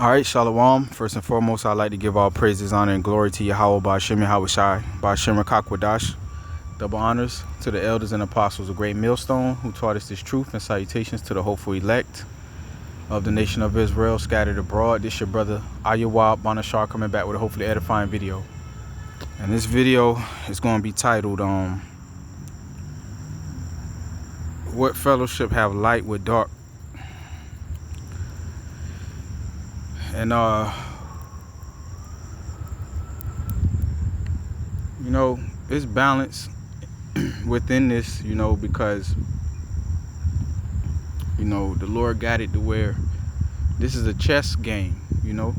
All right, Shalom. First and foremost, I'd like to give all praises, honor, and glory to Yahweh, Ba'ashem Yahweh Shai, Ba'ashem Rakakwadash. Double honors to the elders and apostles of Great Millstone who taught us this truth, and salutations to the hopeful elect of the nation of Israel scattered abroad. This your brother Ayawab Banashar coming back with a hopefully edifying video. And this video is going to be titled, What Fellowship Have Light with Dark? And you know, it's balance within this, you know, because you know the Lord got it to where this is a chess game, you know.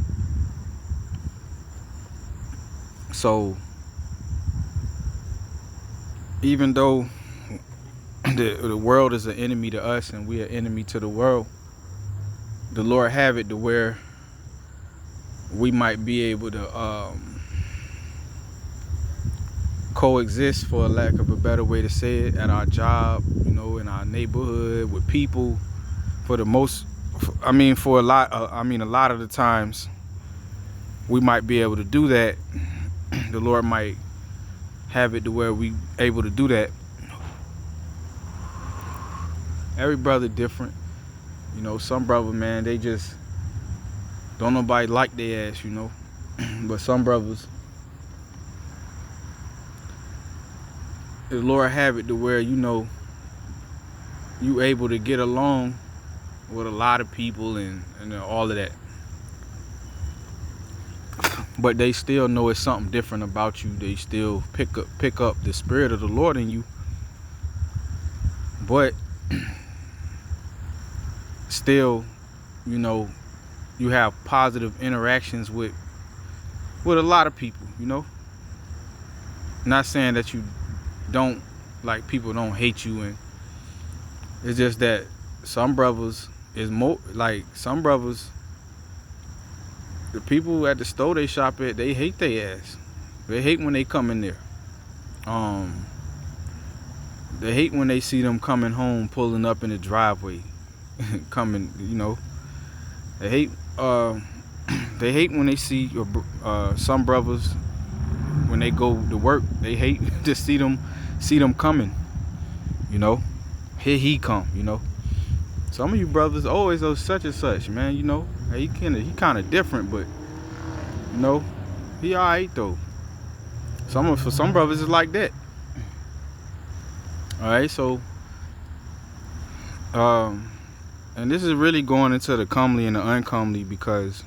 So even though the world is an enemy to us and we are enemy to the world, the Lord have it to where we might be able to coexist, for lack of a better way to say it, at our job, you know, in our neighborhood, with people. For the most, I mean, for a lot of the times we might be able to do that. The Lord might have it to where we able to do that. Every brother different, you know. Some brother, man, they just don't nobody like their ass, you know. But some brothers, the Lord have it to where, you know, you able to get along with a lot of people and all of that. But they still know it's something different about you. They still pick up the spirit of the Lord in you. But still, you know, you have positive interactions with a lot of people, you know. Not saying that you don't, like, people don't hate you, and it's just that some brothers is more like, some brothers, the people at the store they shop at, they hate their ass. They hate when they come in there. They hate when they see them coming home, pulling up in the driveway, coming, you know. They hate when they see some brothers when they go to work. They hate to see them coming, you know. Here he come, you know. Some of you brothers always oh such and such, man, you know. He kind of different, but you know, he all right though. For some brothers it's like that. All right, so and this is really going into the comely and the uncomely, because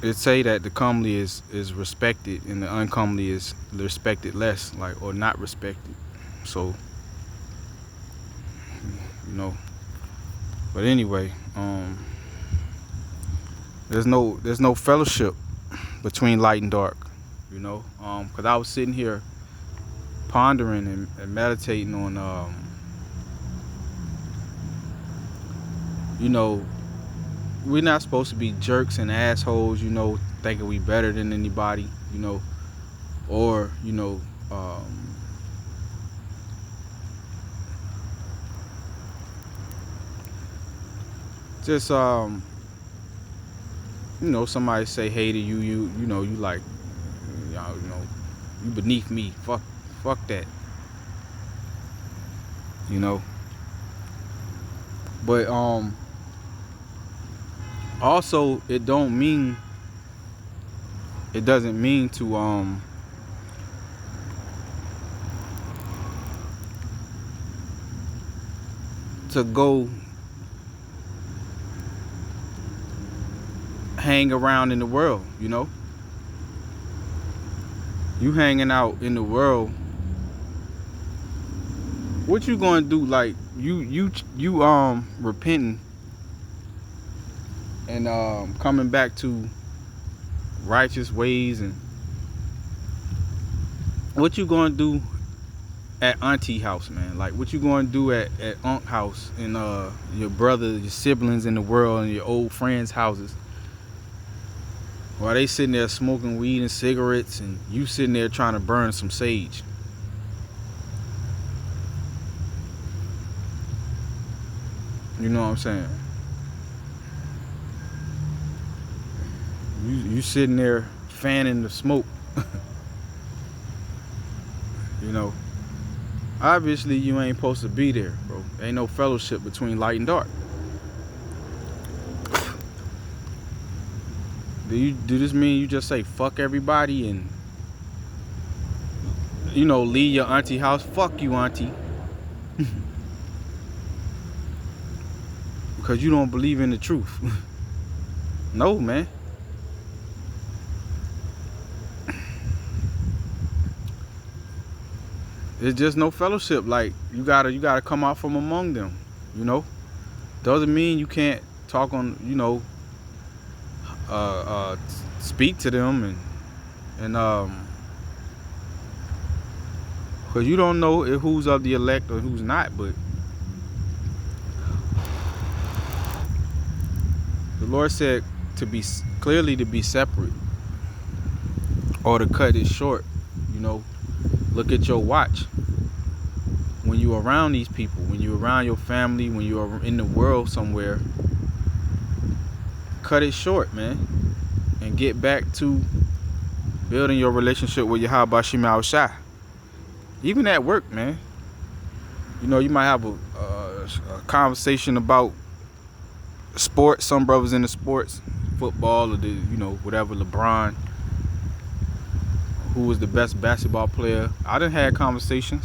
it say that the comely is respected and the uncomely is respected less, like, or not respected. So, you know. But anyway, there's no fellowship between light and dark, you know. Because I was sitting here pondering and meditating on, you know, we're not supposed to be jerks and assholes, you know, thinking we better than anybody, you know, or, you know, just you know, somebody say hey to you, you know, you like, you know, you beneath me, fuck that, you know. But also it doesn't mean to go hang around in the world, you know. You hanging out in the world, what you gonna do? Like, you repenting and coming back to righteous ways, and what you gonna do at auntie house, man? Like, what you gonna do at aunt house, and your brother, your siblings in the world, and your old friends' houses, while they sitting there smoking weed and cigarettes, and you sitting there trying to burn some sage? You know what I'm saying? You sitting there fanning the smoke. You know, obviously you ain't supposed to be there, bro. Ain't no fellowship between light and dark. Do this mean you just say fuck everybody and, you know, leave your auntie house? Fuck you, auntie. Because you don't believe in the truth. No, man. It's just no fellowship. Like, you gotta come out from among them, you know. Doesn't mean you can't talk on, you know, speak to them and because you don't know who's of the elect or who's not. But the Lord said to be separate, or to cut it short. You know, look at your watch when you're around these people, when you're around your family, when you're in the world somewhere. Cut it short, man, and get back to building your relationship with Yahweh Shem Shai. Even at work, man. You know, you might have a conversation about sports. Some brothers in the sports, football, or you know, whatever. LeBron, who was the best basketball player. I done had conversations.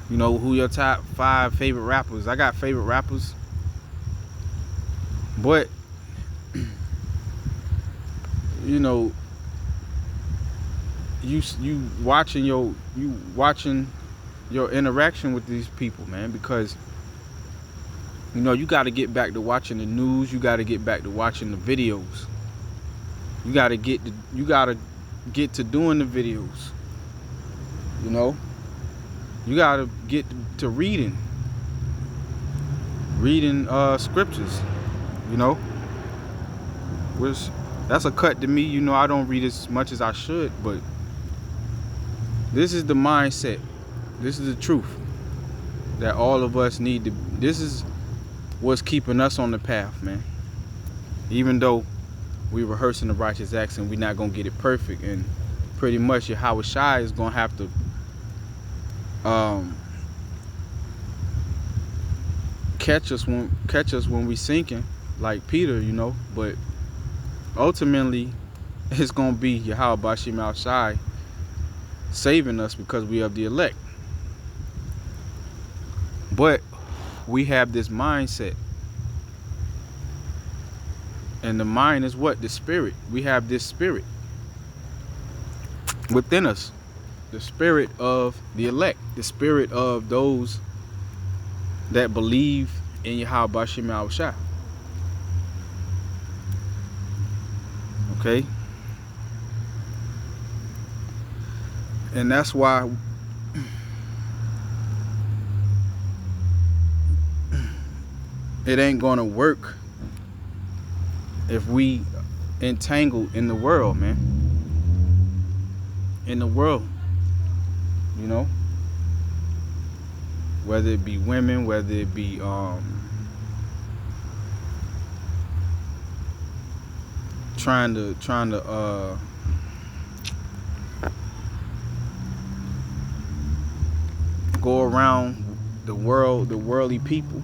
You know, who your top 5 favorite rappers? I got favorite rappers. But, you know, you watching your interaction with these people, man, because, you know, you got to get back to watching the news. You got to get back to watching the videos. You got to get to doing the videos. You know, you got to get to reading scriptures. You know, which that's a cut to me. You know, I don't read as much as I should, but this is the mindset. This is the truth that all of us need to. This is what's keeping us on the path, man. Even though we rehearsing the righteous acts and we're not gonna get it perfect, and pretty much Yahweh Shai is gonna have to catch us when we sinking, like Peter, you know. But ultimately, it's gonna be Yahweh Shem Shai saving us because we are the elect. But we have this mindset, and the mind is what? The spirit. We have this spirit within us, the spirit of the elect, the spirit of those that believe in Yahweh Shem Shai. Okay? And that's why it ain't gonna work if we entangled in the world, man. In the world, you know, whether it be women, whether it be trying to go around the world, the worldly people,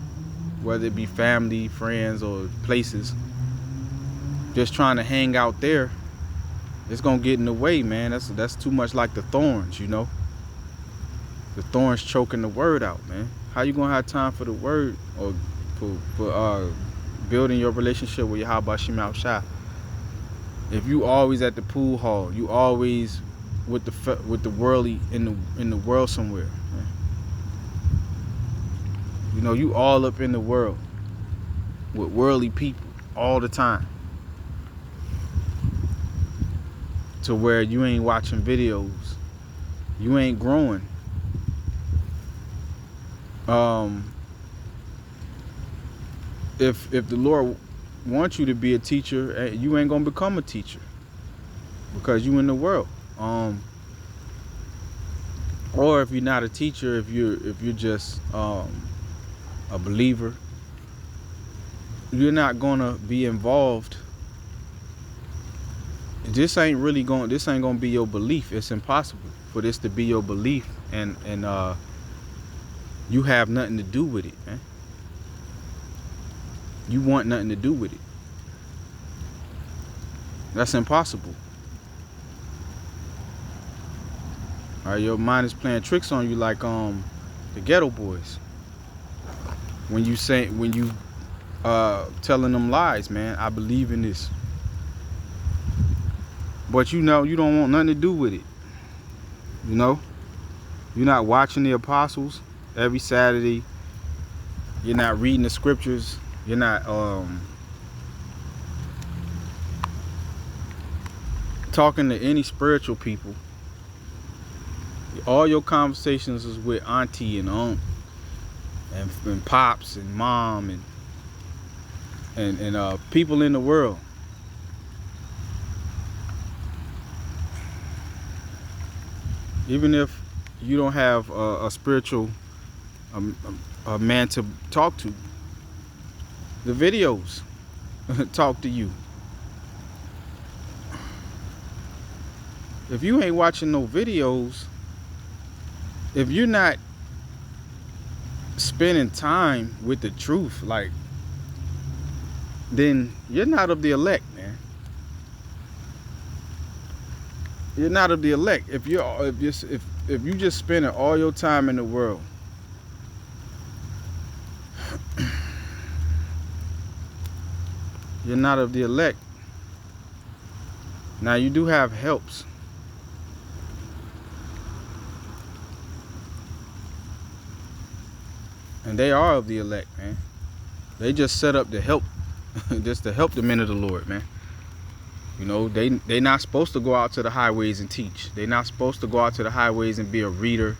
whether it be family, friends, or places, just trying to hang out there. It's gonna get in the way, man. That's too much like the thorns, you know. The thorns choking the word out, man. How you gonna have time for the word, or for building your relationship with Yahweh Shem Shai, if you always at the pool hall, you always with the worldly in the world somewhere, man. You know, you all up in the world with worldly people all the time, to where you ain't watching videos, you ain't growing. If the Lord wants you to be a teacher, you ain't gonna become a teacher because you in the world. Or if you're not a teacher, if you're just a believer, you're not gonna be involved this ain't gonna be your belief. It's impossible for this to be your belief, and you have nothing to do with it, man. You want nothing to do with it. That's impossible. All right, your mind is playing tricks on you like the Ghetto Boys. When you telling them lies, man. I believe in this. But you know you don't want nothing to do with it. You know? You're not watching the apostles every Saturday. You're not reading the scriptures. You're not talking to any spiritual people. All your conversations is with auntie and aunt and pops and mom and people in the world. Even if you don't have a spiritual a man to talk to, the videos talk to you. If you ain't watching no videos, if you're not spending time with the truth, like, then you're not of the elect, man. You're not of the elect. If you just spending all your time in the world, you're not of the elect. Now you do have helps. And they are of the elect, man. They just set up to help, just to help the men of the Lord, man. You know, they not supposed to go out to the highways and teach. They not supposed to go out to the highways and be a reader.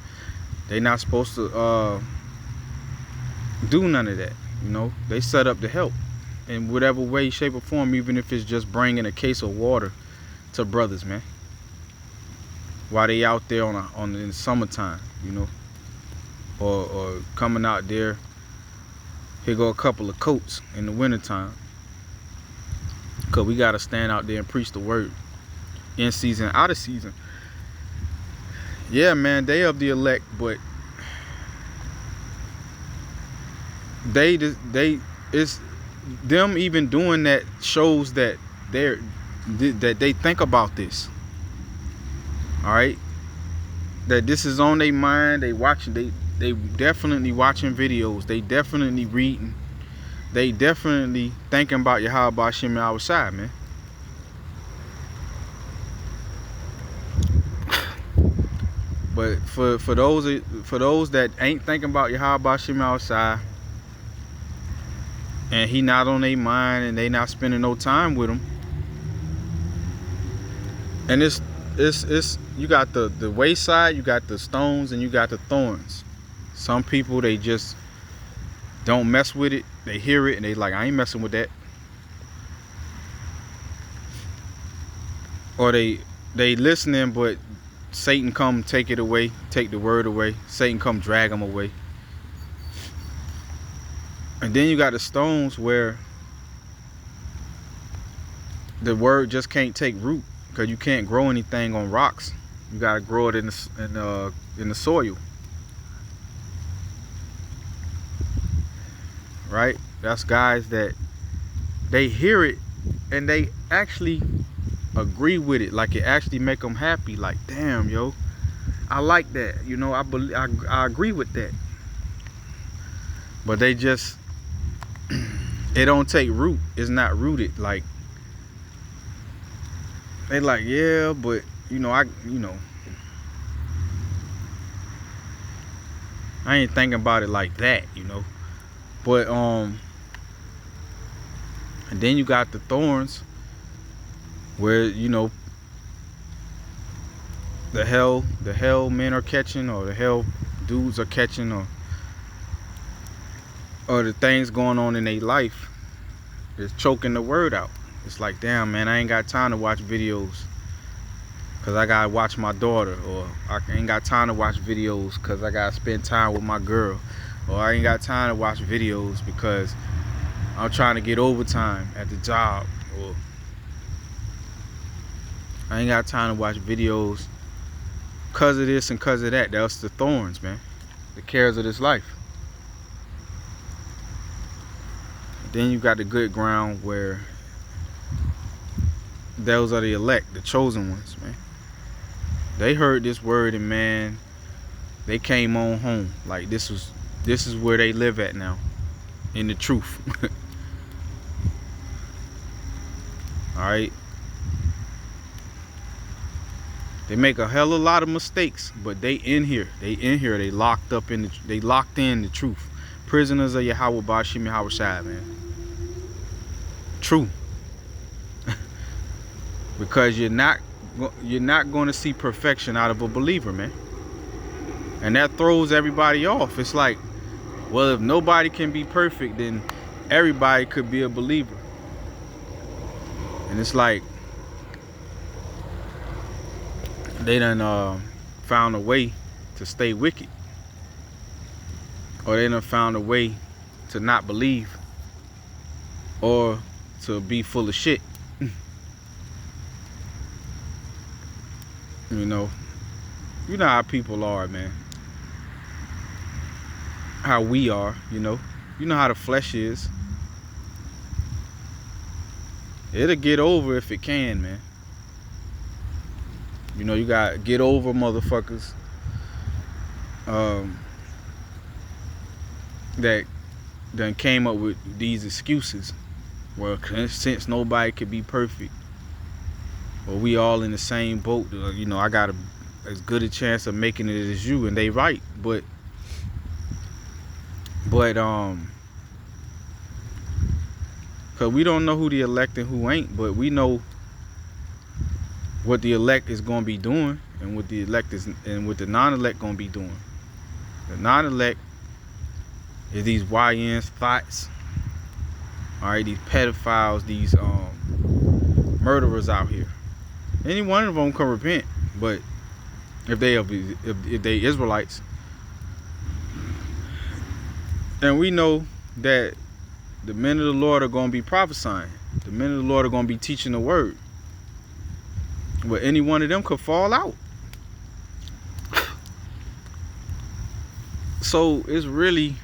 They not supposed to do none of that. You know, they set up to help in whatever way, shape, or form, even if it's just bringing a case of water to brothers, man. While they out there in the summertime, you know. Or coming out there, here go a couple of coats in the wintertime. Because we got to stand out there and preach the word. In season, out of season. Yeah, man, they of the elect, but it's them even doing that shows that they think about this. All right? That this is on their mind. They definitely watching videos. They definitely reading. They definitely thinking about Yahweh Hashem Yahushua, man. But for those that ain't thinking about Yahweh Hashem Yahushua, and he not on their mind, and they not spending no time with him, and it's you got the wayside, you got the stones, and you got the thorns. Some people, they just don't mess with it. They hear it and they like, I ain't messing with that. Or they listening, but Satan come take it away, take the word away. Satan come drag them away. And then you got the stones where the word just can't take root, because you can't grow anything on rocks. You gotta grow it in the soil. Right? That's guys that they hear it and they actually agree with it. Like, it actually make them happy. Like, damn, yo, I like that. You know, I agree with that. But they just, it don't take root. It's not rooted. Like, they like, yeah, but you know, I ain't thinking about it like that, you know. But and then you got the thorns, where, you know, the hell men are catching, or the hell dudes are catching, or the things going on in their life is choking the word out. It's like, damn, man, I ain't got time to watch videos because I gotta watch my daughter, or I ain't got time to watch videos because I gotta spend time with my girl. Or I ain't got time to watch videos because I'm trying to get overtime at the job. Or I ain't got time to watch videos cause of this and cause of that. That's the thorns, man. The cares of this life. Then you got the good ground where those are the elect, the chosen ones, man. They heard this word and man, they came on home. Like this is where they live at now. In the truth. Alright. They make a hell of a lot of mistakes, but they in here. They locked up in they locked in the truth. Prisoners of Yahweh Bashim Yahweh Shai, man. True. Because you're not going to see perfection out of a believer, man. And that throws everybody off. It's like, well, if nobody can be perfect, then everybody could be a believer. And it's like they done found a way to stay wicked, or they done found a way to not believe, or to be full of shit. You know how people are, man. How we are, you know how the flesh is. It'll get over if it can, man. You got get over motherfuckers that done came up with these excuses. Well, since nobody could be perfect, or we all in the same boat, I got as good a chance of making it as you, and they right. But because we don't know who the elect and who ain't, but we know what the elect is going to be doing, and what the elect is, and what the non-elect going to be doing. The non-elect is these YNs, thoughts, all right, these pedophiles, these murderers out here. Any one of them can repent, but if they Israelites, and we know that the men of the Lord are going to be prophesying. The men of the Lord are going to be teaching the word. But any one of them could fall out. So it's really,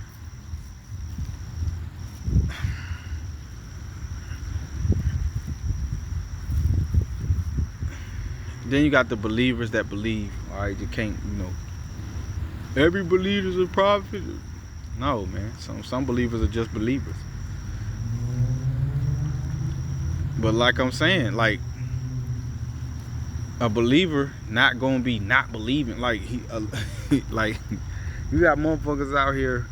then you got the believers that believe. All right, you can't, every believer is a prophet. No, man. Some believers are just believers. But like I'm saying, like a believer not gonna be not believing. Like like you got motherfuckers out here.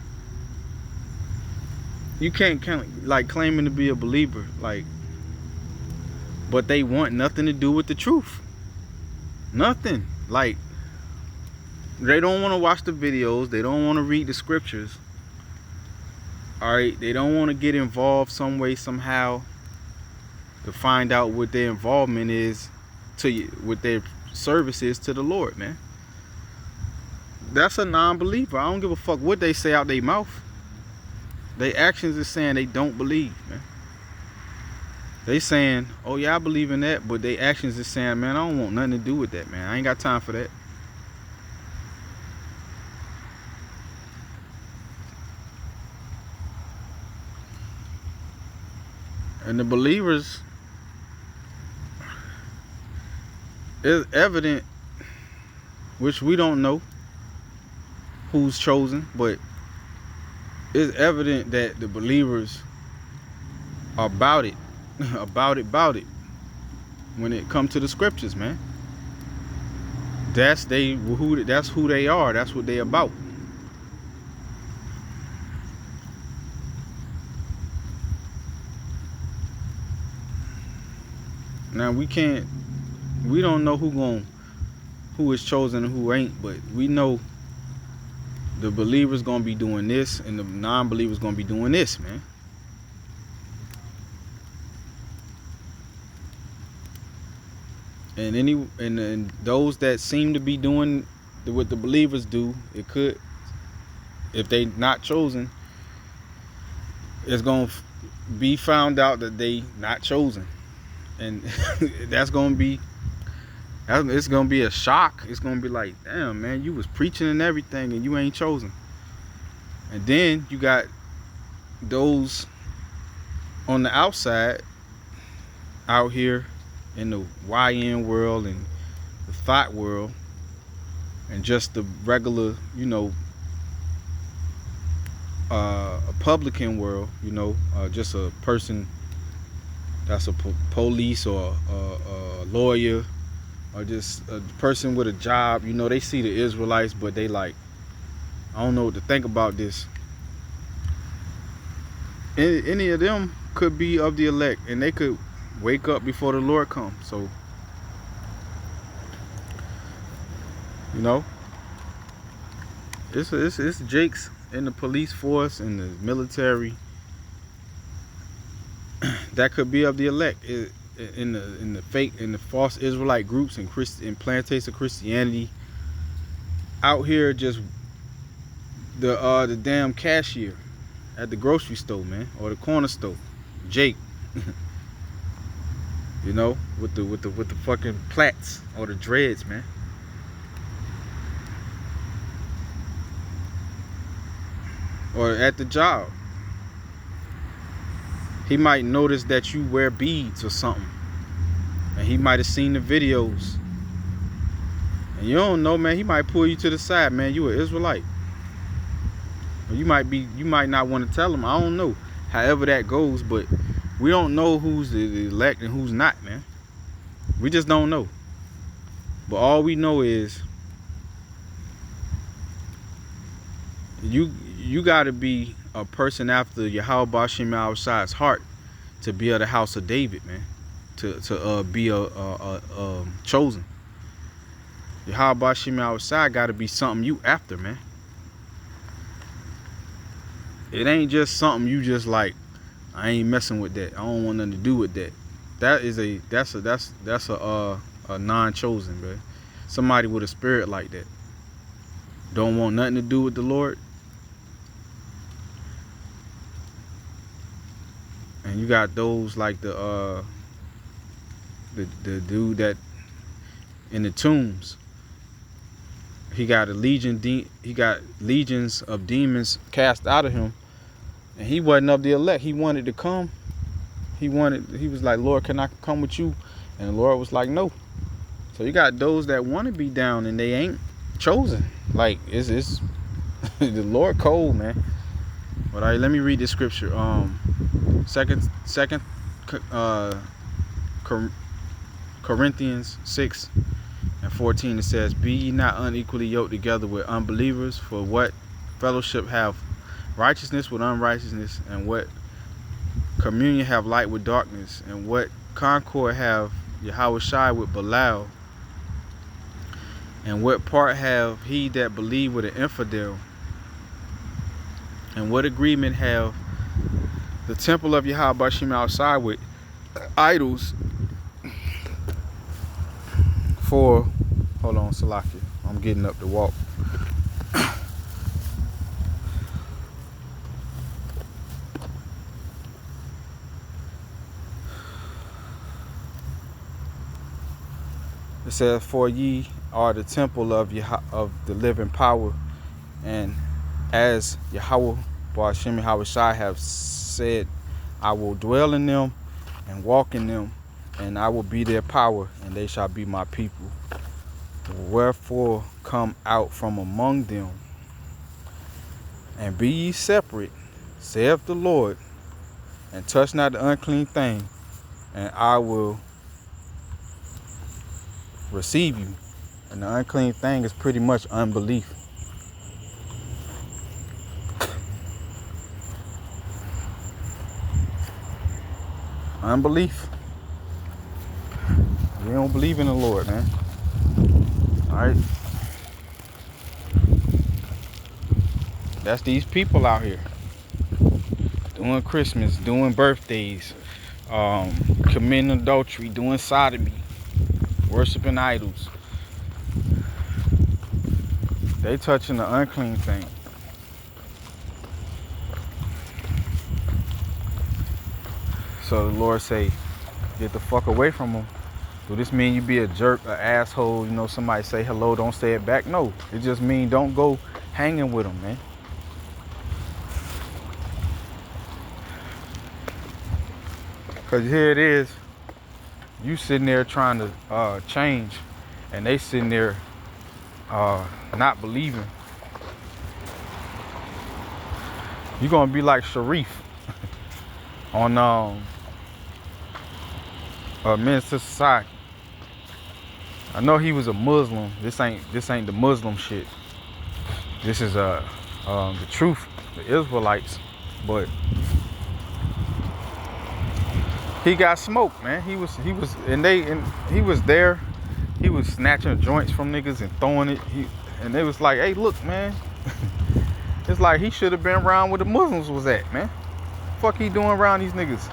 You can't count like claiming to be a believer, like, but they want nothing to do with the truth. Nothing. Like they don't want to watch the videos. They don't want to read the scriptures. All right, they don't want to get involved some way, somehow, to find out what their involvement is to you, what their service is to the Lord, man. That's a non-believer. I don't give a fuck what they say out their mouth. Their actions is saying they don't believe, man. They saying, oh yeah, I believe in that, but their actions is saying, man, I don't want nothing to do with that, man. I ain't got time for that. And the believers, it's evident, which we don't know who's chosen, but it's evident that the believers are about it, about it when it comes to the scriptures, man. That's who they are. That's what they about. Now we don't know who is chosen and who ain't, but we know the believers gonna be doing this and the non-believers gonna be doing this, man. And those that seem to be doing what the believers do, it could, if they not chosen, it's gonna be found out that they not chosen. And that's gonna be It's gonna be a shock. It's gonna be like, damn, man, you was preaching and everything, and you ain't chosen. And then you got those on the outside, out here in the YN world and the thought world, and just the regular, a publican world, just a person that's a police or a lawyer, or just a person with a job. They see the Israelites, but they like, I don't know what to think about this. Any of them could be of the elect, and they could wake up before the Lord comes. So, it's Jakes in the police force and the military that could be of the elect, in the false Israelite groups and plantations of Christianity out here, just the damn cashier at the grocery store, man, or the corner store, Jake, with the fucking plaits or the dreads, man. Or at the job, he might notice that you wear beads or something, and he might have seen the videos, and you don't know, man. He might pull you to the side, man. You an Israelite. Or you might not want to tell him. I don't know. However that goes, but we don't know who's the elect and who's not, man. We just don't know. But all we know is you got to be a person after Yahweh Bashim Al-Shai's heart to be of the house of David, man. To be a chosen. Yahweh Bashim Al-Shai got to be something you after, man. It ain't just something you just like, I ain't messing with that. I don't want nothing to do with that. That's a non-chosen, man. Somebody with a spirit like that. Don't want nothing to do with the Lord. And you got those like the dude that in the tombs. He got legions of demons cast out of him, and he wasn't of the elect. He wanted to come. He was like, Lord, can I come with you? And the Lord was like, no. So you got those that want to be down and they ain't chosen. Like it's the Lord cold, man. But let me read this scripture. Second Corinthians 6:14, it says, be ye not unequally yoked together with unbelievers, for what fellowship have righteousness with unrighteousness, and what communion have light with darkness, and what concord have Yahweh Shai with Belial, and what part have he that believe with an infidel, and what agreement have the temple of Yahweh Bashim outside with idols? For, hold on, Salakia, I'm getting up to walk. It says, for ye are the temple of the living power, and as Yahweh Bashim Yahweh Shai have said, I will dwell in them and walk in them, and I will be their power, and they shall be my people. Wherefore come out from among them, and be ye separate, saith the Lord, and touch not the unclean thing, and I will receive you. And the unclean thing is pretty much unbelief. Unbelief. We don't believe in the Lord, man. Alright? That's these people out here. Doing Christmas, doing birthdays, committing adultery, doing sodomy, worshiping idols. They touching the unclean thing. So the Lord say, get the fuck away from them. Do this mean you be a jerk, an asshole? You know, somebody say hello, don't say it back. No, it just mean don't go hanging with them, man. Cause here it is, you sitting there trying to change, and they sitting there not believing. You're gonna be like Sharif on Men's to Society. I know he was a Muslim. This ain't the Muslim shit. This is the truth, the Israelites. But he got smoked, man. He was there. He was snatching joints from niggas and throwing it. And they was like, hey, look, man. It's like he should have been around where the Muslims was at, man. Fuck he doing around these niggas?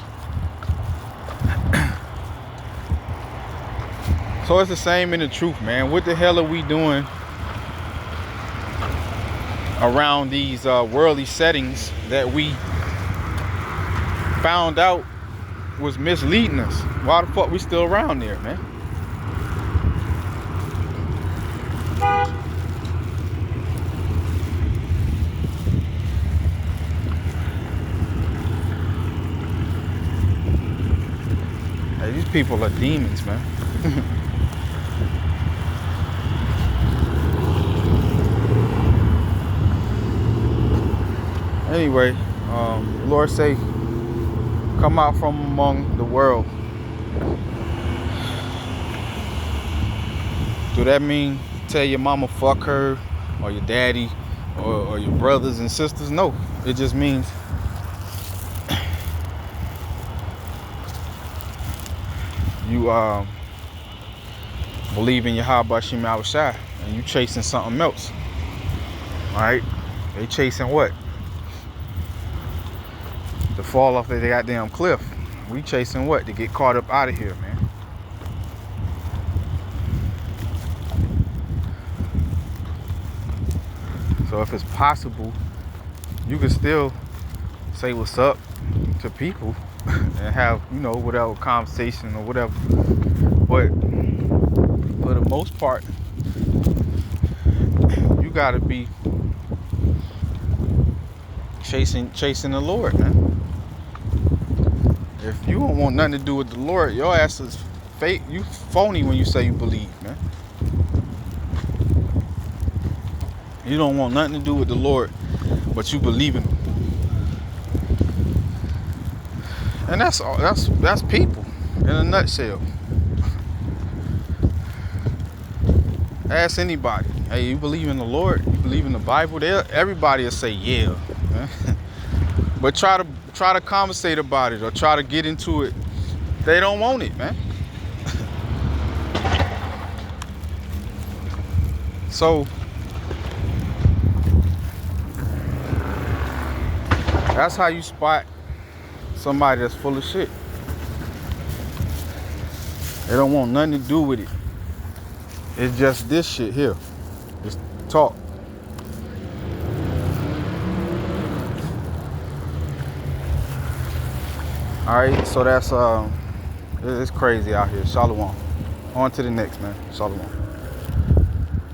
So it's the same in the truth, man. What the hell are we doing around these worldly settings that we found out was misleading us? Why the fuck we still around there, man? Hey, these people are demons, man. Anyway, the Lord say, come out from among the world. Do that mean tell your mama fuck her, or your daddy, or your brothers and sisters? No, it just means you believe in Yahweh Shem Yahushua and you chasing something else. Alright? They chasing what? To fall off the goddamn cliff. We chasing what? To get caught up out of here, man. So if it's possible, you can still say what's up to people and have, you know, whatever conversation or whatever. But for the most part, you gotta be chasing the Lord, man. If you don't want nothing to do with the Lord, your ass is fake. You phony when you say you believe, man. You don't want nothing to do with the Lord, but you believe in Him. And that's all. That's people in a nutshell. Ask anybody. Hey, you believe in the Lord? You believe in the Bible? Everybody will say yeah. But try to conversate about it or try to get into it. They don't want it, man. So that's how you spot somebody that's full of shit. They don't want nothing to do with it. It's just this shit here. Just talk. Alright, so that's it's crazy out here. Shalom. On to the next, man. Shalom.